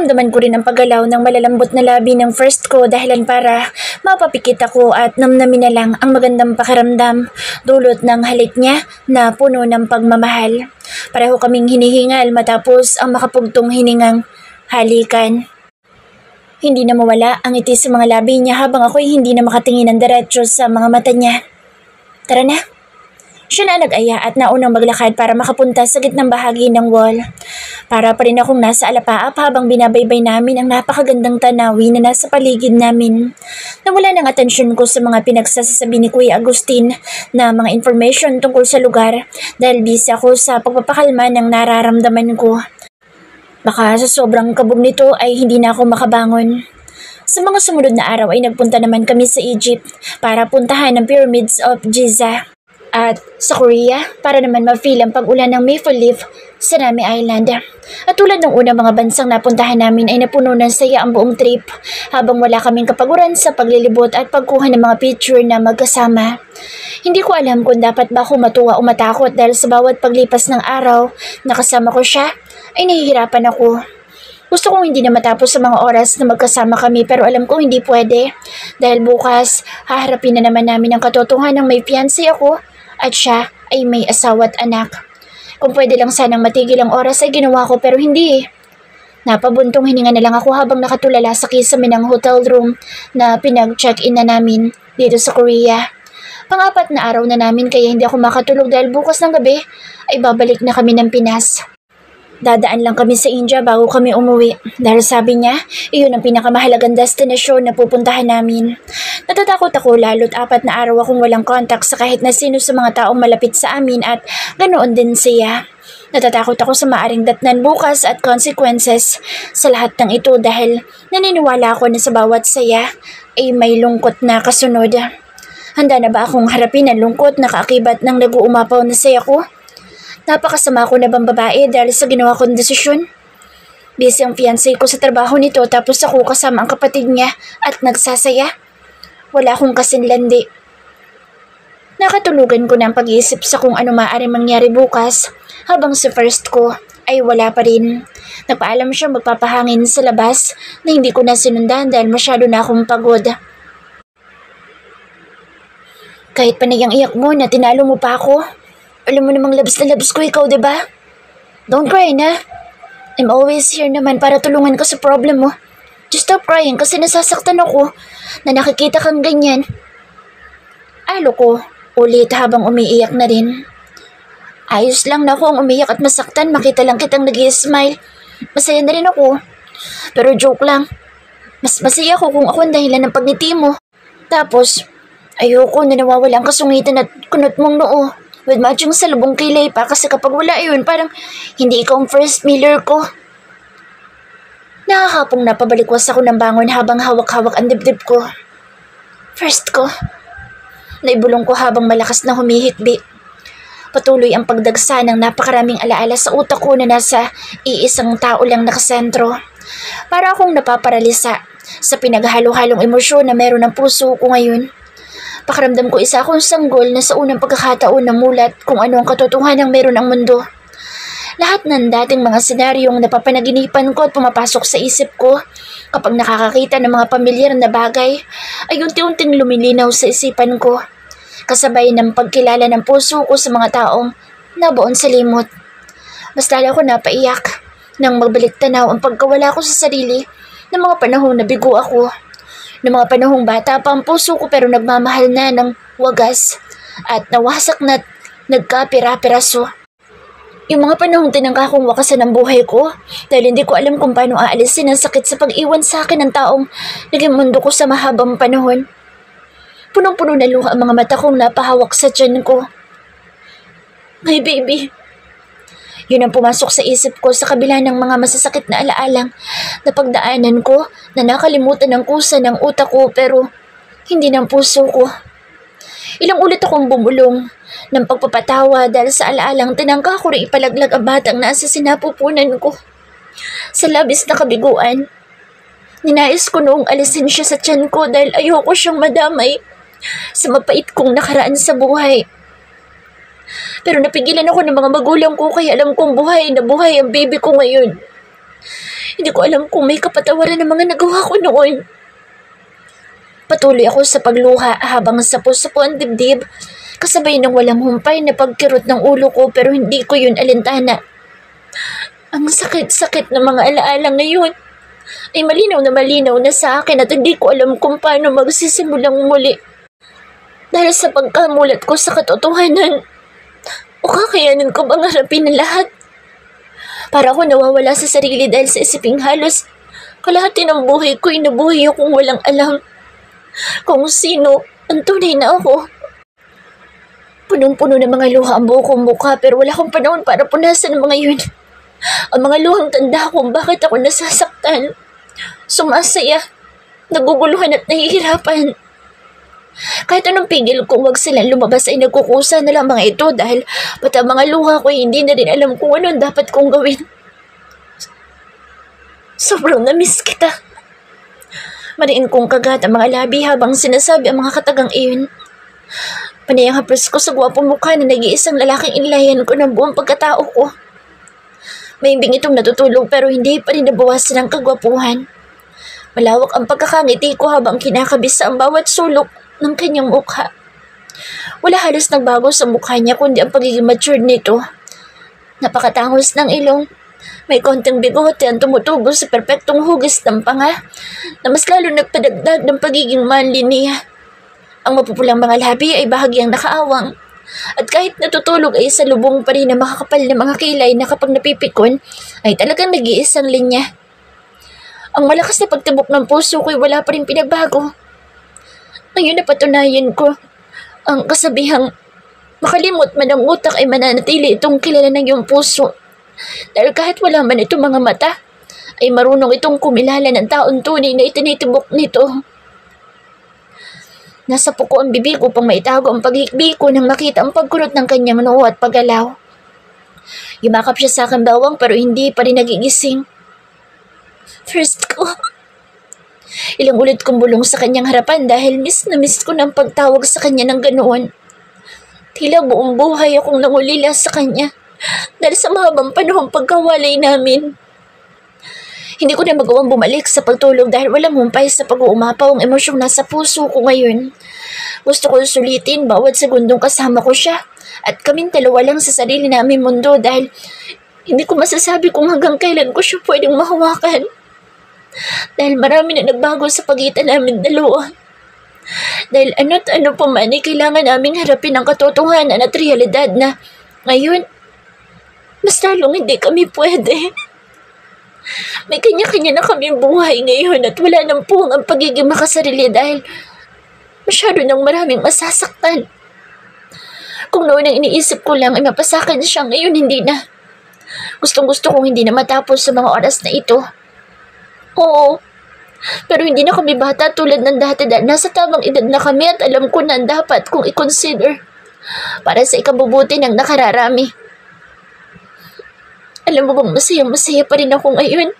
Naramdaman ko rin ang paggalaw ng malalambot na labi ng first ko dahilan para mapapikit ako at namnamin na lang ang magandang pakiramdam dulot ng halik niya na puno ng pagmamahal. Pareho kaming hinihingal matapos ang makapugtong hiningang halikan. Hindi na mawala ang ngiti sa mga labi niya habang ako'y hindi na makatingin ng diretso sa mga mata niya. Tara na. Siya na nag-aya at naunang maglakad para makapunta sa gitnang bahagi ng wall. Para pa rin akong nasa alapaap habang binabaybay namin ang napakagandang tanawin na nasa paligid namin. Nawala ng atensyon ko sa mga pinagsasasabi ni Kuya Agustin na mga information tungkol sa lugar dahil busy ako sa pagpapakalma ng nararamdaman ko. Baka sa sobrang kabog nito ay hindi na ako makabangon. Sa mga sumunod na araw ay nagpunta naman kami sa Egypt para puntahan ang Pyramids of Giza. At sa Korea, para naman ma-feel ang pag-ulan ng maple leaf sa Nami Island. At tulad ng unang mga bansang napuntahan namin ay napuno ng saya ang buong trip habang wala kaming kapaguran sa paglilibot at pagkuha ng mga picture na magkasama. Hindi ko alam kung dapat ba ako matuwa o matakot dahil sa bawat paglipas ng araw na kasama ko siya ay nahihirapan ako. Gusto kong hindi na matapos sa mga oras na magkasama kami pero alam kong hindi pwede dahil bukas haharapin na naman namin ang katotohanan ng may fiancé ako at siya ay may asawa at anak. Kung pwede lang sanang matigil ang oras ay ginawa ko pero hindi. Napabuntong hininga na lang ako habang nakatulala sa kisame ng hotel room na pinag-check-in na namin dito sa Korea. Pang-apat na araw na namin kaya hindi ako makatulog dahil bukas ng gabi ay babalik na kami ng Pinas. Dadaan lang kami sa India bago kami umuwi dahil sabi niya, iyon ang pinakamahalagang destinasyon na pupuntahan namin. Natatakot ako lalo't 4 na araw akong walang contact sa kahit na sino sa mga taong malapit sa amin at ganoon din siya. Natatakot ako sa maaring datnan bukas at consequences sa lahat ng ito dahil naniniwala ako na sa bawat saya ay may lungkot na kasunod. Handa na ba akong harapin ang lungkot na kaakibat ng nag-uumapaw na saya ko? Napakasama ko na bang babae dahil sa ginawa kong desisyon? Busy ang fiancé ko sa trabaho nito tapos ako kasama ang kapatid niya at nagsasaya. Wala akong kasinlandi. Nakatulugan ko na ang pag-iisip sa kung ano maaaring mangyari bukas habang si first ko ay wala pa rin. Nagpaalam siya magpapahangin sa labas na hindi ko na sinundan dahil masyado na akong pagod. Kahit panayang iyak mo na tinalo mo pa ako. Alam mo namang labs na labs ko ikaw, diba? Don't cry na. I'm always here naman para tulungan ka sa problem mo. Just stop crying kasi nasasaktan ako na nakikita kang ganyan. Alo ko, ulit habang umiiyak na rin. Ayos lang na ako ang umiyak at masaktan, makita lang kitang nag-i-smile. Masaya na rin ako. Pero joke lang. Mas masaya ako kung ako ang dahilan ng pagngiti mo. Tapos, ayoko na nawawala ang kasungitan at kunot mong noo. With matching sa lubong kilay pa kasi kapag wala yun, parang hindi ikaw ang first miller ko. Nakakapong napabalikwas ako ng bangon habang hawak-hawak ang dibdib ko. First ko. Naibulong ko habang malakas na humihikbi. Patuloy ang pagdagsa ng napakaraming alaala sa utak ko na nasa iisang tao lang nakasentro. Para akong napaparalisa sa pinaghalo-halong emosyon na meron ng puso ko ngayon. Pakiramdam ko isa akong sanggol na sa unang pagkakataon na mulat kung ano ang katotohanan ng meron ang mundo. Lahat ng dating mga senaryong napapanaginipan ko at pumapasok sa isip ko kapag nakakakita ng mga pamilyar na bagay ay unti-unting lumilinaw sa isipan ko. Kasabay ng pagkilala ng puso ko sa mga taong nabuon sa limot. Mas lalo ako napaiyak nang magbalik tanaw ang pagkawala ko sa sarili ng mga panahong nabigo ako. Ng mga panahong bata pa ang puso ko pero nagmamahal na ng wagas at nawasak na nagkapira-piraso. Yung mga panahong tinangka kong wakasan ang buhay ko dahil hindi ko alam kung paano aalisin ang sakit sa pag-iwan sa akin ng taong naging mundo ko sa mahabang panahon. Punong-puno na luha ang mga mata kong napahawak sa tiyan ko. My baby. Yun ang pumasok sa isip ko sa kabila ng mga masasakit na alaalang na pagdaanan ko na nakalimutan ng kusa ng utak ko pero hindi ng puso ko. Ilang ulit akong bumulong ng pagpapatawa dahil sa alaalang tinangka ko rin ipalaglag ang batang nasa sinapupunan ko. Sa labis na kabiguan, ninais ko noong alisin siya sa tiyan ko dahil ayoko siyang madamay sa mapait kong nakaraan sa buhay. Pero napigilan ako ng mga magulang ko kaya alam kong buhay na buhay ang baby ko ngayon. Hindi ko alam kung may kapatawaran ng mga nagawa ko noon. Patuloy ako sa pagluha habang sapo-sapo ang dibdib, kasabay ng walang humpay na pagkirot ng ulo ko pero hindi ko yun alintana. Ang sakit-sakit ng mga alaala ngayon ay malinaw na sa akin at hindi ko alam kung paano magsisimulang muli. Dahil sa pagkamulat ko sa katotohanan, o kakayanin ko bang harapin ang lahat? Para ako nawawala sa sarili dahil sa isiping halos kalahati ng buhay ko inabuhay akong walang alam kung sino ang tunay na ako. Punong-puno ng mga luha ang buo kong mukha pero wala akong panahon para punasan ang mga yun. Ang mga luhang tanda kung bakit ako nasasaktan, sumasaya, naguguluhan at nahihirapan. Kahit anong pigil kung wag silang lumabas ay nagkukusa na lang mga ito dahil pati ang mga luha ko ay hindi na rin alam kung ano ang dapat kong gawin. Sobrang na-miss kita. Mariin kong kagat ang mga labi habang sinasabi ang mga katagang iyon. Panay ang haplos ko sa gwapong mukha na nag-iisang lalaking inlayan ko ng buong pagkatao ko. Mahimbing itong natutulog pero hindi pa rin nabawasan ang kagwapuhan. Malawak ang pagkakangiti ko habang kinakabisa ang bawat sulok ng kanyang mukha. Wala halos nagbago sa mukha niya kundi ang pagiging matured nito. Napakatangos ng ilong. May konting bigote ang tumutubo sa perpektong hugis ng panga na mas lalo nagpadagdag ng pagiging manly niya. Ang mapupulang mga labi ay bahagyang nakaawang at kahit natutulog ay sa lubong pa rin na makakapal na mga kilay na kapag napipikon ay talagang nag-iisang linya. Ang malakas na pagtibok ng puso ko'y wala pa rin pinagbago. Ngayon napatunayan ko ang kasabihang makalimot man ang utak ay mananatili itong kilala ng iyong puso. Dahil kahit wala man itong mga mata, ay marunong itong kumilala ng taon tunay na itinitibok nito. Nasa puko ang bibig upang maitago ang paghikbi ko nang makita ang pagkurot ng kanyang noo at paggalaw. Yumakap siya sa aking bawang pero hindi pa rin nagigising. First ko. Ilang ulit kong bulong sa kanyang harapan dahil miss na miss ko ng pagtawag sa kanya ng ganoon. Tila buong buhay akong nangulila sa kanya dahil sa mahabang panahong pagkawalay namin. Hindi ko na magawang bumalik sa pagtulog dahil walang humpay sa pag-uumapaw ang emosyong nasa puso ko ngayon. Gusto ko sulitin bawat segundong kasama ko siya at kaming dalawa lang sa sarili namin mundo dahil hindi ko masasabi kung hanggang kailan ko siya pwedeng mahawakan. Dahil marami na nagbago sa pagitan namin dalawa. Dahil ano't ano pa man ay kailangan naming harapin ang katotohanan at realidad na ngayon, mas lalong hindi kami pwede. May kanya-kanya na kaming buhay ngayon at wala nang puwang ang pagiging makasarili dahil masyado nang maraming masasaktan. Kung noon ang iniisip ko lang ay mapasakin siya ngayon, hindi na. Gustong-gusto kong hindi na matapos sa mga oras na ito. Oo, pero hindi na kami bata tulad ng dati dahil nasa tamang edad na kami at alam ko na dapat kong i-consider para sa ikabubuti ng nakararami. Alam mo bang masaya pa rin ako ngayon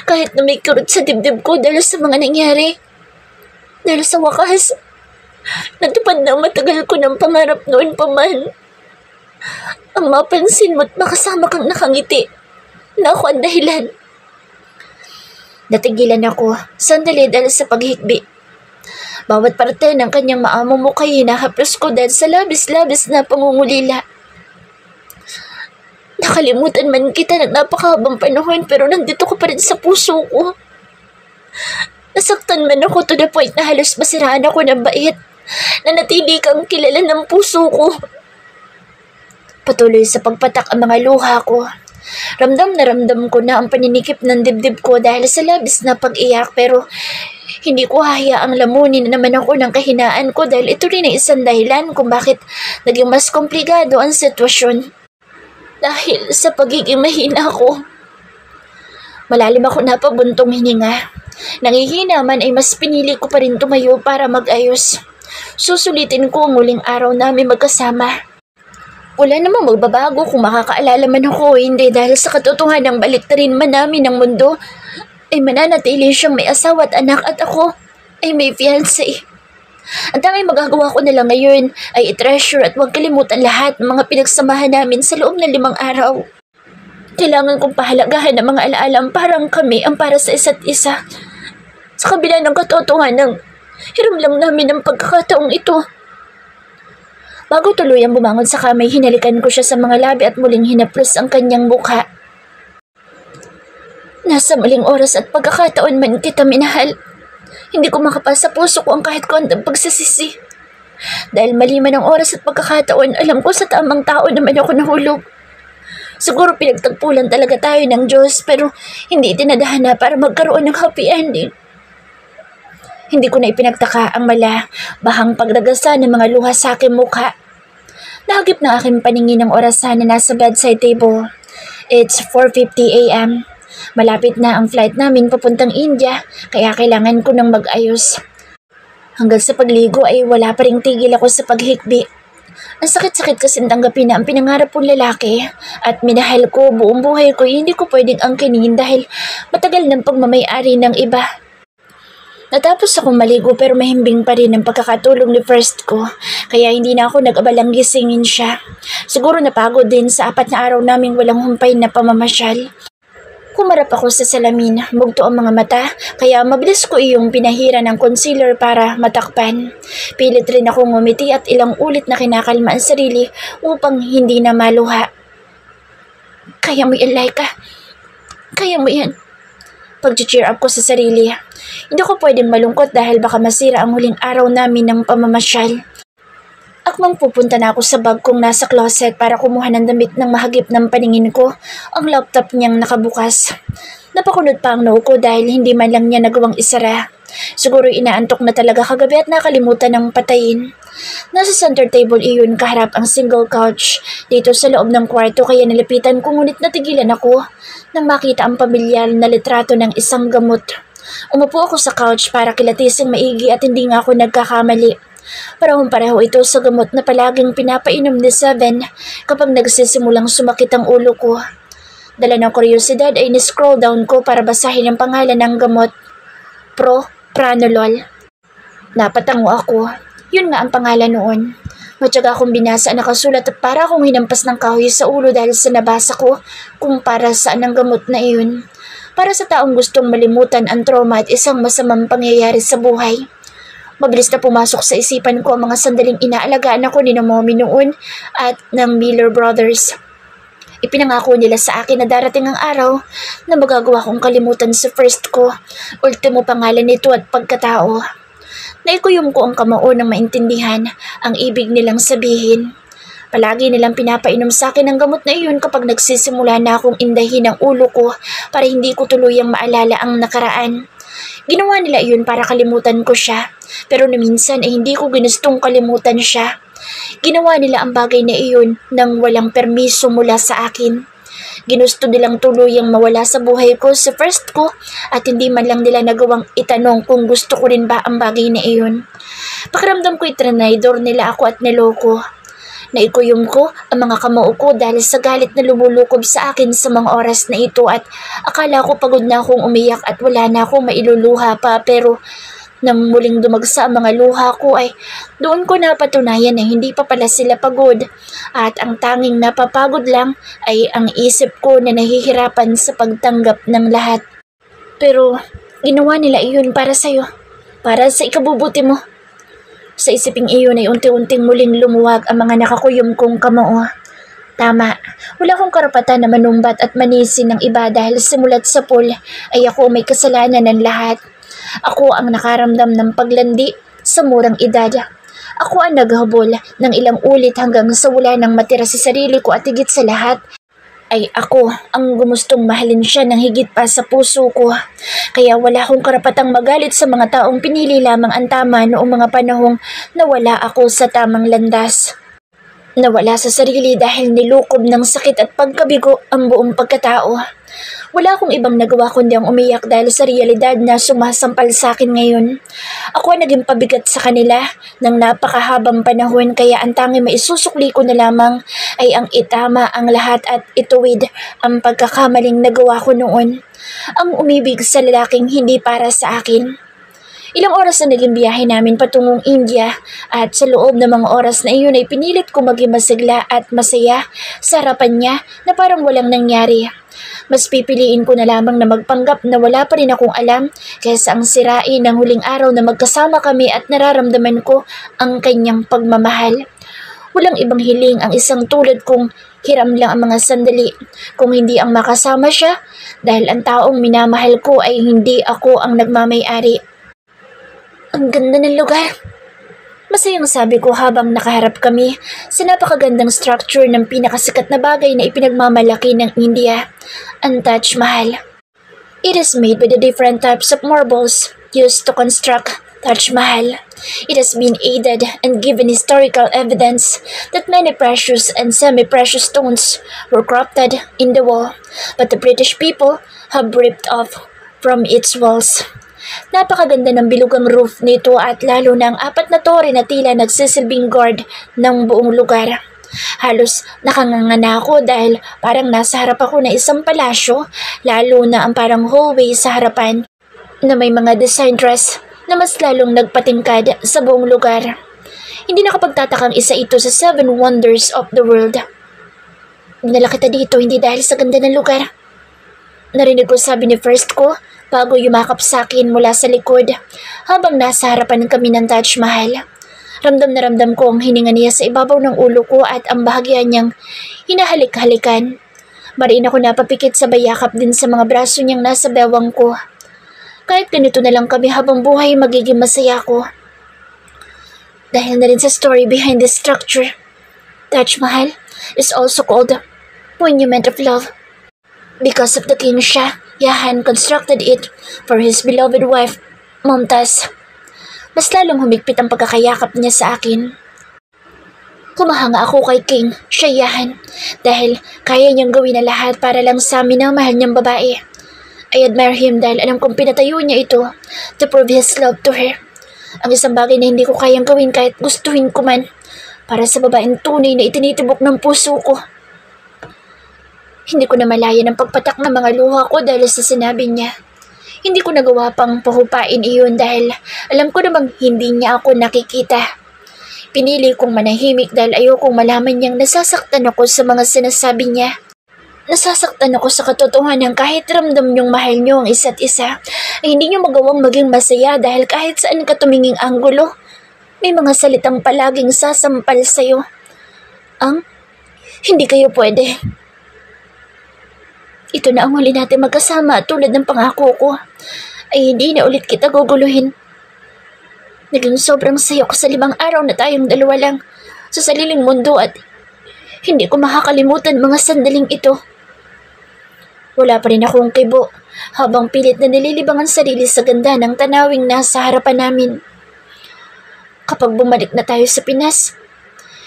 kahit na may kurot sa dibdib ko dahil sa mga nangyari. Dahil sa wakas, natupad na matagal ko ng pangarap noon pa man. Ang mapansin mo't makasama kang nakangiti na ako ang dahilan. Natigilan ako, sandali dahil sa paghikbi. Bawat parte ng kanyang maamong mukha hinahaplos ko dahil sa labis-labis na pangungulila. Nakalimutan man kita ng napakahabang panahon pero nandito ka pa rin sa puso ko. Nasaktan man ako to the point na halos masiraan ako ng bait na natili kang kilala ng puso ko. Patuloy sa pagpatak ang mga luha ko. Ramdam na ramdam ko na ang paninikip ng dibdib ko dahil sa labis na pag-iyak pero hindi ko hayaang lamunin na naman ako ng kahinaan ko dahil ito rin ang isang dahilan kung bakit naging mas komplikado ang sitwasyon. Dahil sa pagiging mahina ko. Malalim ako napabuntong hininga. Nangihina man ay mas pinili ko pa rin tumayo para mag-ayos. Susulitin ko ang huling araw namin magkasama. Wala namang magbabago kung makakaalala man ako o hindi dahil sa katotohanan ng baliktarin man namin ng mundo ay mananatili siyang may asawa at anak at ako ay may fiancé. Ang tanging magagawa ko na lang ngayon ay i-treasure at huwag kalimutan lahat ng mga pinagsamahan namin sa loob ng 5 araw. Kailangan kong pahalagahan ng mga alaalang parang kami ang para sa isa't isa. Sa kabila ng katotohanan, hiram lang namin ang pagkakataong ito. Bago tuluyang bumangon sa kamay, hinalikan ko siya sa mga labi at muling hinaplos ang kanyang mukha. Nasa maling oras at pagkakataon man kita minahal. Hindi ko makapal sa puso ko ang kahit konting pagsasisi. Dahil mali man ang oras at pagkakataon, alam ko sa tamang tao naman ako nahulog. Siguro pinagtagpulan talaga tayo ng Diyos, pero hindi tinadhana para magkaroon ng happy ending. Hindi ko na ipinagtaka ang bahang pagdagasa ng mga luha sa aking mukha. Nahagip na aking paningin ng orasan na nasa bedside table. It's 4:50 a.m. Malapit na ang flight namin papuntang India, kaya kailangan ko nang mag-ayos. Hanggang sa pagligo ay wala pa ring tigil ako sa paghikbi. Ang sakit-sakit kasi tanggapin na ang pinangarap kong lalaki at minahal ko buong buhay ko, hindi ko pwedeng angkinin dahil matagal ng pagmamayari ng iba. Natapos akong maligo pero mahimbing pa rin ang pagkakatulog ni first ko, kaya hindi na ako nag-abalang gisingin siya. Siguro napagod din sa 4 na araw naming walang humpay na pamamasyal. Kumarap ako sa salamin, mugto ang mga mata, kaya mabilis ko iyong pinahira ng concealer para matakpan. Pilit rin akong ngumiti at ilang ulit na kinakalma ang sarili upang hindi na maluha. Kaya mo yan, Laika. Kaya mo yan. Pag-cheer up ko sa sarili. Hindi ko pwedeng malungkot dahil baka masira ang huling araw namin ng pamamasyal. Akmang pupunta na ako sa bag kong nasa closet para kumuha ng damit ng mahagip ng paningin ko. Ang laptop niyang nakabukas. Napakunod pa ang noo ko dahil hindi man lang niya nagawang isara. Siguro inaantok na talaga kagabi at nakalimutan ng patayin. Nasa center table iyon kaharap ang single couch dito sa loob ng kwarto, kaya nalapitan ko ngunit natigilan ako nang makita ang pamilyar na litrato ng isang gamot. Umupo ako sa couch para kilatising maigi at hindi nga ako nagkakamali. Parehong-pareho ito sa gamot na palaging pinapainom ni Seven kapag nagsisimulang sumakit ang ulo ko. Dala ng kuryosidad ay ni-scroll down ko para basahin ang pangalan ng gamot. Pranolol. Napatango ako. Yun nga ang pangalan noon. Matyaga akong binasa ang nakasulat at para akong hinampas ng kahoy sa ulo dahil sa nabasa ko kung para saan ang gamot na iyon. Para sa taong gustong malimutan ang trauma at isang masamang pangyayari sa buhay. Mabilis na pumasok sa isipan ko ang mga sandaling inaalagaan ako ni Mommy noon at ng Miller Brothers. Ipinangako nila sa akin na darating ang araw na magagawa kong kalimutan sa first ko, ultimo pangalan nito at pagkatao. Naikuyom ko ang kamao ng maintindihan ang ibig nilang sabihin. Palagi nilang pinapainom sa akin ang gamot na iyon kapag nagsisimula na akong indahin ang ulo ko para hindi ko tuluyang maalala ang nakaraan. Ginawa nila iyon para kalimutan ko siya, pero minsan ay hindi ko ginustong kalimutan siya. Ginawa nila ang bagay na iyon nang walang permiso mula sa akin. Ginusto nilang tuluyang mawala sa buhay ko sa first ko at hindi man lang nila nagawang itanong kung gusto ko rin ba ang bagay na iyon. Pakiramdam ko itranidor nila ako at niloko. Naikuyom ko ang mga kamao ko dahil sa galit na lumulukob sa akin sa mga oras na ito at akala ko pagod na akong umiyak at wala na akong mailuluha pa, pero nang muling dumagsa ang mga luha ko ay doon ko napatunayan na hindi pa pala sila pagod at ang tanging napapagod lang ay ang isip ko na nahihirapan sa pagtanggap ng lahat. Pero ginawa nila iyon para sa'yo, para sa ikabubuti mo. Sa isiping iyon ay unti-unting muling lumuwag ang mga nakakuyom kong kamao. Tama, wala akong karapatan na manumbat at manisin ng iba dahil simulat sa pool ay ako may kasalanan ng lahat. Ako ang nakaramdam ng paglandi sa murang edad. Ako ang naghabol ng ilang ulit hanggang sa wala nang matira sa sarili ko at higit sa lahat ay ako ang gumustong mahalin siya ng higit pa sa puso ko. Kaya wala akong karapatang magalit sa mga taong pinili lamang ang tama noong mga panahong nawala ako sa tamang landas. Nawala sa sarili dahil nilukob ng sakit at pagkabigo ang buong pagkatao. Wala akong ibang nagawa kundi ang umiyak dahil sa realidad na sumasampal sa akin ngayon. Ako ang naging pabigat sa kanila ng napakahabang panahon, kaya ang tanging maisusukli ko na lamang ay ang itama ang lahat at ituwid ang pagkakamaling nagawa ko noon. Ang umibig sa lalaking hindi para sa akin. Ilang oras na naging biyahe namin patungong India at sa loob ng mga oras na iyon ay pinilit ko maging masigla at masaya sa harapan niya na parang walang nangyari. Mas pipiliin ko na lamang na magpanggap na wala pa rin akong alam kaysa ang sirain ng huling araw na magkasama kami at nararamdaman ko ang kanyang pagmamahal. Walang ibang hiling ang isang tulad kong hiram lang ang mga sandali kung hindi ang makasama siya dahil ang taong minamahal ko ay hindi ako ang nagmamay-ari. Ang ganda ng lugar. Masayang sabi ko habang nakaharap kami sa napakagandang structure ng pinakasikat na bagay na ipinagmamalaki ng India, ang Taj Mahal. It is made with the different types of marbles used to construct Taj Mahal. It has been aided and given historical evidence that many precious and semi-precious stones were crafted in the wall, but the British people have ripped off from its walls. Napakaganda ng bilugang roof nito at lalo na ang 4 na tore na tila nagsisilbing guard ng buong lugar. Halos nakanganga ako dahil parang nasa harap ako na isang palasyo, lalo na ang parang hallway sa harapan na may mga design dress na mas lalong nagpatingkad sa buong lugar. Hindi nakapagtatakang isa ito sa 7 wonders of the world. Dinala kita dito hindi dahil sa ganda ng lugar. Narinig ko sabi ni First ko bago yumakap sa akin mula sa likod habang nasa harapan kami ng Taj Mahal. Ramdam na ramdam ko ang hininga niya sa ibabaw ng ulo ko at ang bahagya niyang hinahalik-halikan. Mariin ako napapikit sa bayakap din sa mga braso niyang nasa bewang ko. Kahit ganito na lang kami habang buhay magiging masaya ko. Dahil na rin sa story behind this structure, Taj Mahal is also called Monument of Love. Because of the King Shah Jahan constructed it for his beloved wife, Mumtaz. Mas lalong humigpit ang pagkakayakap niya sa akin. Kumahanga ako kay King Shah Jahan dahil kaya niyang gawin na lahat para lang sa amin ang mahal niyang babae. I admire him dahil alam kong pinatayo niya ito to prove his love to her. Ang isang bagay na hindi ko kayang gawin kahit gustuhin ko man para sa babaeng tunay na itinitibok ng puso ko. Hindi ko na malaya ng pagpatak ng mga luha ko dahil sa sinabi niya. Hindi ko nagawa pang pahupain iyon dahil alam ko namang hindi niya ako nakikita. Pinili kong manahimik dahil ayokong malaman niyang nasasaktan ako sa mga sinasabi niya. Nasasaktan ako sa katotohanan kahit ramdam niyong mahal niyo ang isa't isa, ay hindi niyo magawang maging masaya dahil kahit saan ka tuminging anggulo, may mga salitang palaging sasampal sa'yo. Hindi kayo pwede. Ito na ang huli natin magkasama tulad ng pangako ko, ay hindi na ulit kita guguluhin. Naging sobrang saya ko sa 5 araw na tayong dalawa lang sa sariling mundo at hindi ko makakalimutan mga sandaling ito. Wala pa rin akong kibo habang pilit na nililibang ang sarili sa ganda ng tanawing nasa harapan namin. Kapag bumalik na tayo sa Pinas,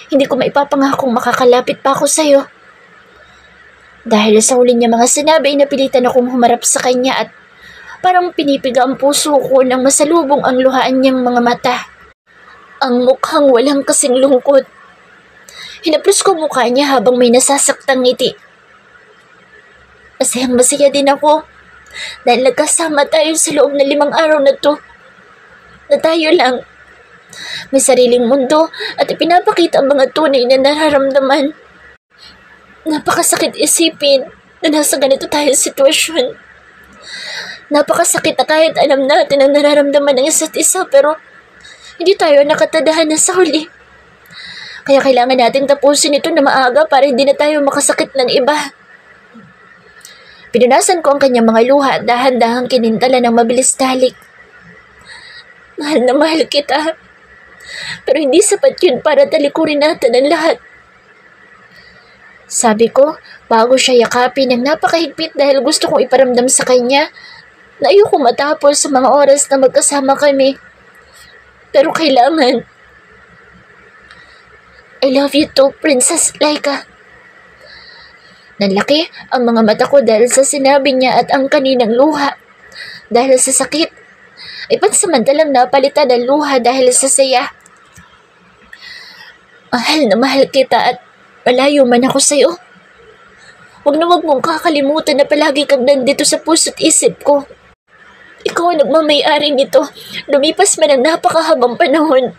hindi ko maipapangakong makakalapit pa ako sa'yo. Dahil sa huli niya mga sinabi, napilitan akong humarap sa kanya at parang pinipiga ang puso ko nang masalubong ang luhaan niyang mga mata. Ang mukhang walang kasing lungkot. Hinaplos ko mukha niya habang may nasasaktang ngiti. Masayang masaya din ako dahil nagkasama tayo sa loob ng 5 araw na to. Na tayo lang. May sariling mundo at ipinapakita ang mga tunay na nararamdaman. Napakasakit isipin na nasa ganito tayong sitwasyon. Napakasakit na kahit alam natin ang nararamdaman ng isa't isa pero hindi tayo nakatadahan na sa huli. Kaya kailangan natin tapusin ito na maaga para hindi na tayo makasakit ng iba. Pinunasan ko ang kanyang mga luha at dahan-dahang kinintala ng mabilis dalik. Mahal na mahal kita. Pero hindi sapat yun para talikurin natin ang lahat. Sabi ko, bago siya yakapin ng napakahigpit dahil gusto kong iparamdam sa kanya na ayoko matapos sa mga oras na magkasama kami. Pero kailangan. I love you too, Princess Laika. Nanlaki ang mga mata ko dahil sa sinabi niya at ang kaninang luha. Dahil sa sakit, ay pansamantalang napalitan ang luha dahil sa saya. Mahal na mahal kita at malayo man ako sa'yo. Huwag na huwag mong kakalimutan na palagi kang nandito sa puso't isip ko. Ikaw ang nagmamay-ari nito. Lumipas man ang napakahabang panahon.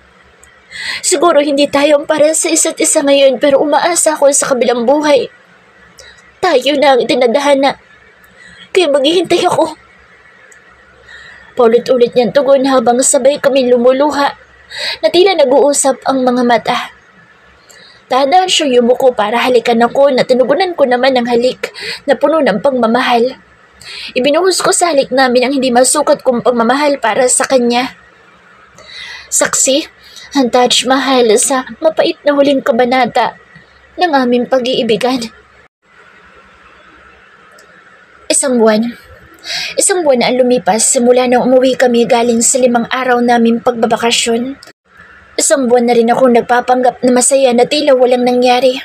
Siguro hindi tayo ang para sa isa't isa ngayon pero umaasa ako sa kabilang buhay. Tayo na ang itinadhana. kaya maghihintay ako. Paulit-ulit niyang tugon habang sabay kami lumuluha na tila nag-uusap ang mga mata. Dahan-dahan siyang yumuko para halikan ako na tinugunan ko naman ng halik na puno ng pagmamahal. Ibinuhos ko sa halik namin ang hindi masukat kong pagmamahal para sa kanya. Saksi ang Taj Mahal sa mapait na huling kabanata ng aming pag-iibigan. Isang buwan na ang lumipas simula nang umuwi kami galing sa 5 araw naming pagbabakasyon. Isang buwan na rin akong nagpapanggap na masaya na tila walang nangyari.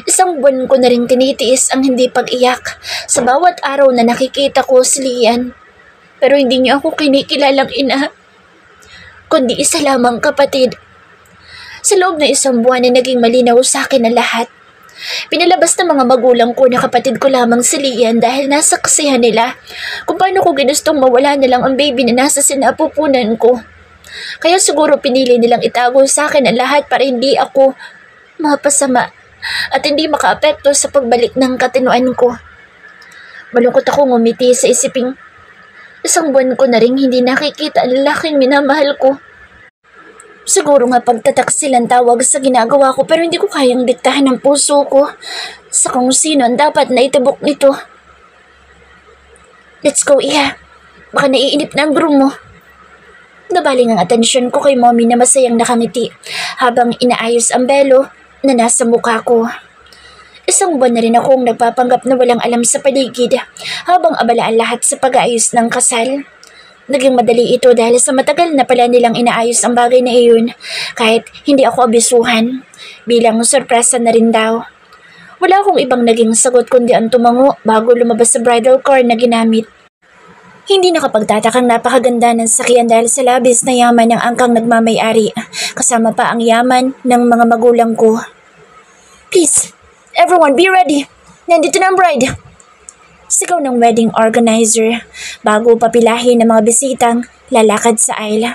Isang buwan ko na rin tinitiis ang hindi pag-iyak sa bawat araw na nakikita ko si Lian. Pero hindi niyo ako kinikilalang ina, kundi isa lamang kapatid. Sa loob ng isang buwan ay naging malinaw sa akin ang lahat. Pinalabas ng mga magulang ko na kapatid ko lamang si Lian dahil nasa kasihan nila kung paano ko ginustong mawala na lang ang baby na nasa sinapupunan ko. Kaya siguro pinili nilang itago sa akin ang lahat para hindi ako mapasama at hindi makaapekto sa pagbalik ng katinuan ko. Malungkot akong ngumiti sa isiping isang buwan ko na rin hindi nakikita ang lalaking minamahal ko. Siguro nga pagtataksil ang tawag sa ginagawa ko pero hindi ko kayang diktahan ang puso ko sa kung sino ang dapat na itubok nito. Let's go, Iha. Baka naiinip na ang groom mo. Nabaling ang atensyon ko kay mommy na masayang nakangiti habang inaayos ang belo na nasa mukha ko. Isang buwan na rin akong nagpapanggap na walang alam sa paligid habang abala ang lahat sa pag-aayos ng kasal. Naging madali ito dahil sa matagal na pala nilang inaayos ang bagay na iyon kahit hindi ako abisuhan. Bilang sorpresa na rin daw. Wala akong ibang naging sagot kundi ang tumango bago lumabas sa bridal car na ginamit. Hindi nakapagtatakang napakaganda ng sakyan dahil sa labis na yaman ng angkang nagmamay-ari kasama pa ang yaman ng mga magulang ko. Please, everyone be ready. Nandito na ang bride. Sigaw ng wedding organizer bago papilahin ng mga bisitang lalakad sa aisle.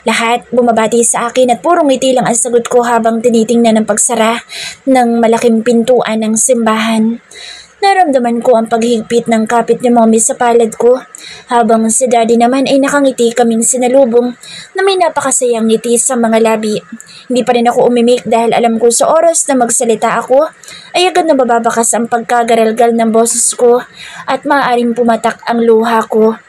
Lahat bumabati sa akin at purong ngiti lang ang sagot ko habang tinitingnan ang pagsara ng malaking pintuan ng simbahan. Naramdaman ko ang paghigpit ng kapit ni mommy sa palad ko habang si daddy naman ay nakangiti kaming sinalubong na may napakasayang ngiti sa mga labi. Hindi pa rin ako umimik dahil alam ko sa oras na magsalita ako ay agad na bababakas ang pagkagaralgal ng boses ko at maaaring pumatak ang luha ko.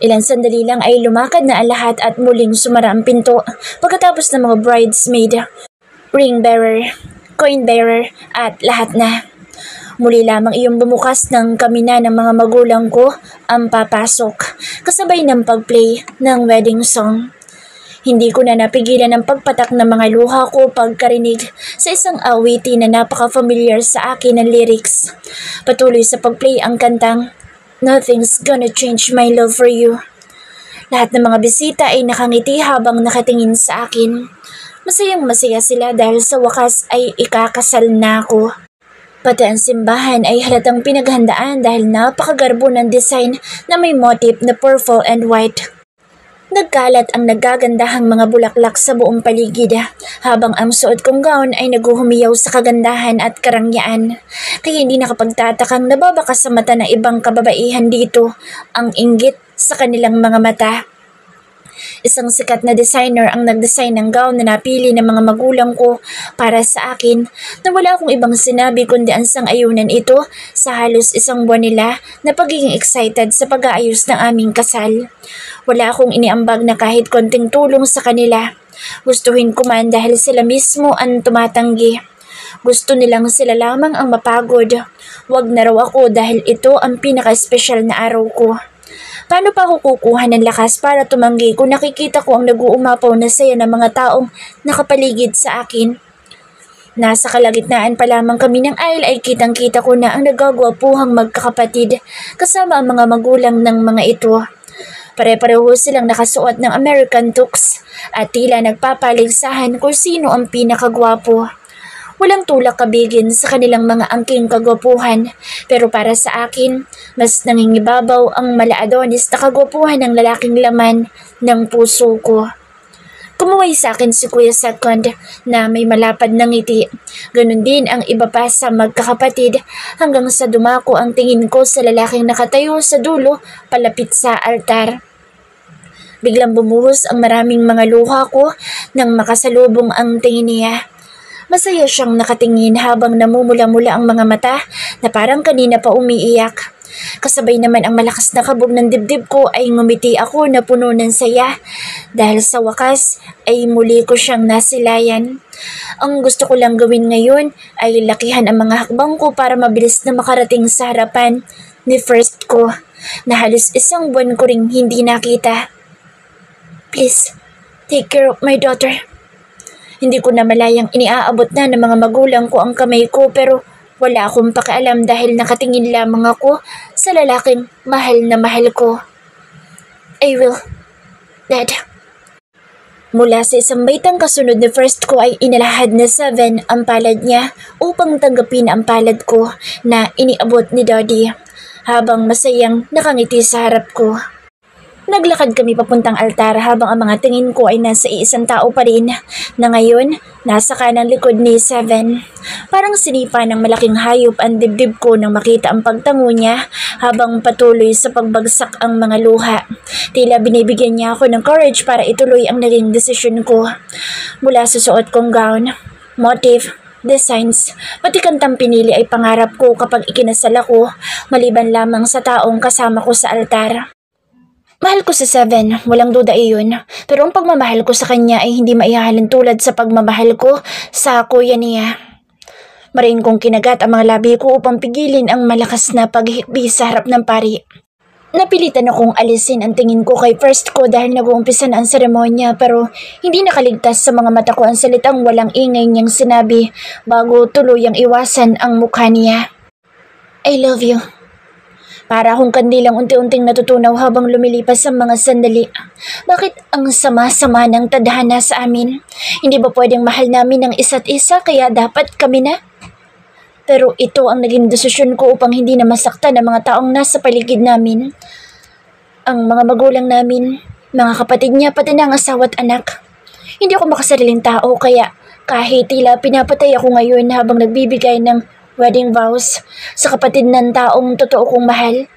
Ilang sandali lang ay lumakad na ang lahat at muling sumara ang pinto pagkatapos ng mga bridesmaid, ring bearer, coin bearer at lahat na. Muli lamang iyong bumukas ng kamina ng mga magulang ko ang papasok, kasabay ng pagplay ng wedding song. Hindi ko na napigilan ang pagpatak ng mga luha ko pagkarinig sa isang awitin na napaka-familiar sa akin ng lyrics. Patuloy sa pagplay ang kantang Nothing's Gonna Change My Love For You. Lahat ng mga bisita ay nakangiti habang nakatingin sa akin. Masayang masaya sila dahil sa wakas ay ikakasal na ako. Pati ang simbahan ay halatang pinaghandaan dahil napakagarbo ng design na may motif na purple and white. Nagkalat ang nagagandahang mga bulaklak sa buong paligid habang ang suot kong gown ay naguhumiyaw sa kagandahan at karangyaan. Kaya hindi nakapagtatakang nababakas sa mata ng ibang kababaihan dito ang inggit sa kanilang mga mata. Isang sikat na designer ang nag-design ng gown na napili ng mga magulang ko para sa akin na wala akong ibang sinabi kundi ang sang-ayunan ito sa halos isang buwan nila na pagiging excited sa pag-aayos ng aming kasal. Wala akong iniambag na kahit konting tulong sa kanila. Gustuhin ko man dahil sila mismo ang tumatanggi. Gusto nilang sila lamang ang mapagod. Wag na raw ako dahil ito ang pinaka-espesyal na araw ko. Paano pa ako kukuha ng lakas para tumanggi kung nakikita ko ang nag-uumapaw na saya ng mga taong nakapaligid sa akin? Nasa kalagitnaan pa lamang kami ng aisle ay kitang-kita ko na ang nagagwapuhang magkakapatid kasama ang mga magulang ng mga ito. Pare-pareho silang nakasuot ng American tux at tila nagpapaligsahan kung sino ang pinakagwapo. Walang tulak kabigin sa kanilang mga angking kagwapuhan, pero para sa akin, mas nangingibabaw ang mala-Adonis na kagwapuhan ng lalaking laman ng puso ko. Umuwi sa akin si Kuya Second na may malapad na ngiti. Ganon din ang iba pa sa magkakapatid hanggang sa dumako ang tingin ko sa lalaking nakatayo sa dulo palapit sa altar. Biglang bumuhos ang maraming mga luha ko nang makasalubong ang tingin niya. Masaya siyang nakatingin habang namumula-mula ang mga mata na parang kanina pa umiiyak. Kasabay naman ang malakas na kabog ng dibdib ko ay ngumiti ako na puno ng saya dahil sa wakas ay muli ko siyang nasilayan. Ang gusto ko lang gawin ngayon ay lakihan ang mga hakbang ko para mabilis na makarating sa harapan ni first ko na halos isang buwan ko ring hindi nakita. Please, take care of my daughter. Hindi ko na malayang iniaabot na ng mga magulang ko ang kamay ko pero wala akong pakialam dahil nakatingin lamang ako sa lalaking mahal na mahal ko. I will, Dad. Mula sa isang baitang kasunod ni first ko ay inalahad na 7 ang palad niya upang tanggapin ang palad ko na iniabot ni Daddy habang masayang nakangiti sa harap ko. Naglakad kami papuntang altar habang ang mga tingin ko ay nasa iisang tao pa rin na ngayon nasa kanang likod ni 7. Parang sinipa ng malaking hayop ang dibdib ko nang makita ang pagtango niya habang patuloy sa pagbagsak ang mga luha. Tila binibigyan niya ako ng courage para ituloy ang naging desisyon ko. Mula sa suot kong gown, motif, designs, pati kantang pinili ay pangarap ko kapag ikinasal ako maliban lamang sa taong kasama ko sa altar. Mahal ko si 7, walang duda iyon. Pero ang pagmamahal ko sa kanya ay hindi maihahalin tulad sa pagmamahal ko sa kuya niya. Mariin kong kinagat ang mga labi ko upang pigilin ang malakas na paghikbi sa harap ng pari. Napilitan akong alisin ang tingin ko kay first ko dahil nag-uumpisa na ang seremonya pero hindi nakaligtas sa mga mata ko ang salitang walang ingay niyang sinabi bago tuluyang iwasan ang mukha niya. I love you. Para akong kandilang unti-unting natutunaw habang lumilipas ang mga sandali. Bakit ang sama-sama ng tadhana sa amin? Hindi ba pwedeng mahal namin ang isa't isa kaya dapat kami na? Pero ito ang naging desisyon ko upang hindi na masaktan ang mga taong nasa paligid namin. Ang mga magulang namin, mga kapatid niya pati na ang asawa at anak. Hindi ako makasariling tao kaya kahit tila pinapatay ako ngayon habang nagbibigay ng wedding vows sa kapatid ng taong totoo kong mahal,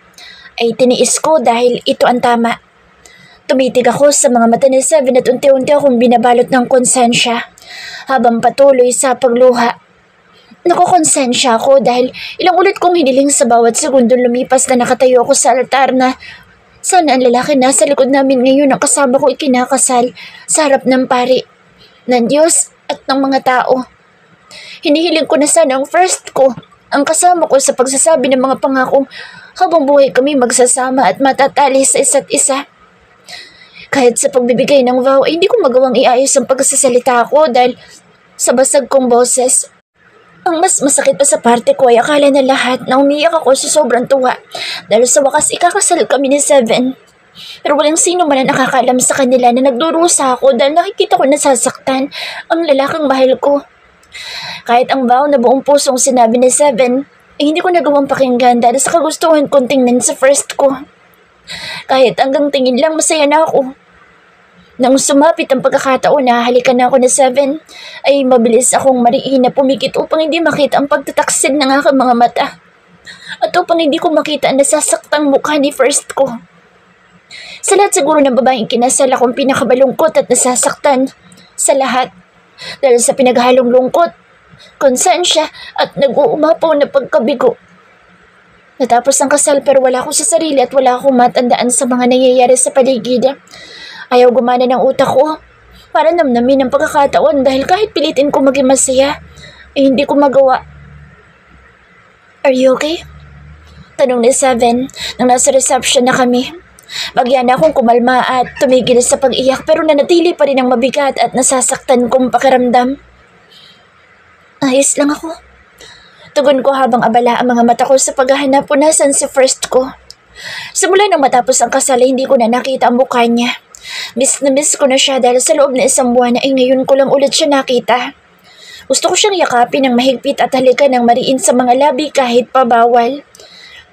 ay tiniis ko dahil ito ang tama. Tumitig ako sa mga mata ni 7 at unti-unti akong binabalot ng konsensya habang patuloy sa pagluha. Nakukonsensya ako dahil ilang ulit kong hiniling sa bawat segundong lumipas na nakatayo ako sa altar na sana ang lalaki na sa likod namin ngayon ang kasama ko ikinakasal sa harap ng pari, ng Diyos at ng mga tao. Hinihiling ko na sana ang first ko, ang kasama ko sa pagsasabi ng mga pangakong habang buhay kami magsasama at matatali sa isa't isa. Kahit sa pagbibigay ng vow ay hindi ko magawang iayos ang pagsasalita ko dahil sa basag kong boses. Ang mas masakit pa sa parte ko ay akala na lahat na umiyak ako sa sobrang tuwa dahil sa wakas ikakasal kami ni 7. Pero walang sino man ang nakakaalam sa kanila na nagdurusa ako dahil nakikita ko nasasaktan ang lalaking mahal ko. Kahit ang vow na buong pusong sinabi ni 7 ay hindi ko nagawang pakinggan dahil sa kagustuhan kong tingnan sa first ko. Kahit hanggang tingin lang masaya na ako. Nang sumapit ang pagkakataon na halikan na ako ni 7 ay mabilis akong mariin na pumikit upang hindi makita ang pagtataksid ng aking mga mata at upang hindi ko makita ang nasasaktang mukha ni first ko. Sa lahat siguro ng babaeng kinasal akong pinakabalungkot at nasasaktan sa lahat. Dahil sa pinaghalong lungkot, konsensya at nag-uumapaw na pagkabigo. Natapos ang kasal pero wala ako sa sarili at wala akong matandaan sa mga nangyayari sa paligid. Ayaw gumana ng utak ko para namnamin ang pagkakataon dahil kahit pilitin ko maging masaya, ay hindi ko magawa. Are you okay? Tanong ni 7 nang nasa reception na kami. Bagyan akong kumalma at tumigil sa pag-iyak pero nanatili pa rin ang mabigat at nasasaktan kong pakiramdam. Ayos lang ako. Tugon ko habang abala ang mga mata ko sa paghahanap kung nasan si first ko. Simula nang matapos ang kasal hindi ko na nakita ang mukha niya. Miss na miss ko na siya dahil sa loob na isang buwan ay ngayon ko lang ulit siya nakita. Gusto ko siyang yakapin ng mahigpit at halikan ng mariin sa mga labi kahit pa bawal.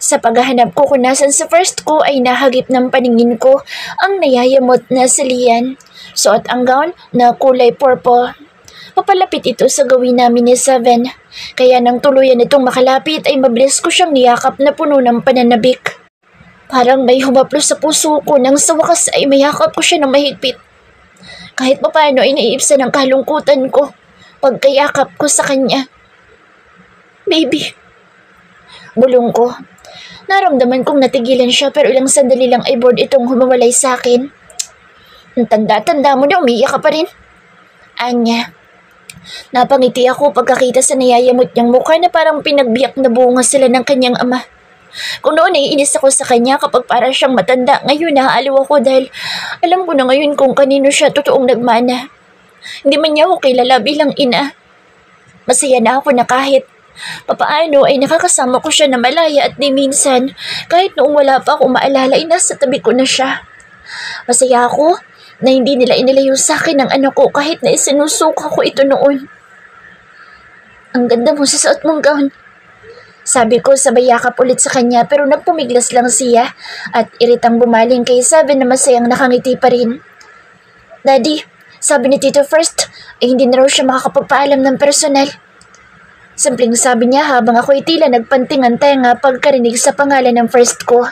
Sa paghahanap ko kung nasan sa first ko ay nahagip ng paningin ko ang nayayamot na si Lian. Suot ang gown na kulay purple. Papalapit ito sa gawin namin ni Seven. Kaya nang tuluyan itong makalapit ay mabilis ko siyang niyakap na puno ng pananabik. Parang may humaplos sa puso ko nang sa wakas ay mayakap ko siya ng mahigpit. Kahit papaano ay naiibsan ang kalungkutan ko pagkayakap ko sa kanya. Baby. Bulong ko. Naramdaman kong natigilan siya pero ilang sandali lang ay bored itong humawalay sa akin. Ang tanda-tanda mo na umiiyak ka pa rin. Anya. Napangiti ako pagkakita sa nayayamot niyang mukha na parang pinagbiyak na bunga sila ng kanyang ama. Kung noon ay inis ako sa kanya kapag para siyang matanda, ngayon naaaliw ako dahil alam ko na ngayon kung kanino siya totoong nagmana. Hindi man niya ako kilala bilang ina. Masaya na ako na kahit papaano ay nakakasama ko siya na malaya at di minsan, kahit noong wala pa ako maalala ay nasa tabi ko na siya. Masaya ako na hindi nila inilayo sa akin ang anak ko kahit na isinusuka ko ito noon. Ang ganda mo sa suot mong gown. Sabi ko sabay yakap ulit sa kanya pero nagpumiglas lang siya at iritang bumaling kay Seven na masayang nakangiti pa rin. Daddy, sabi ni Tito First ay hindi na raw siya makakapagpaalam ng personal. Simpleng sabi niya habang ako'y tila nagpantingan tenga pagkarinig sa pangalan ng first ko.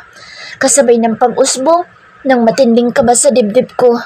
Kasabay ng pag-usbong ng matinding kaba sa dibdib ko.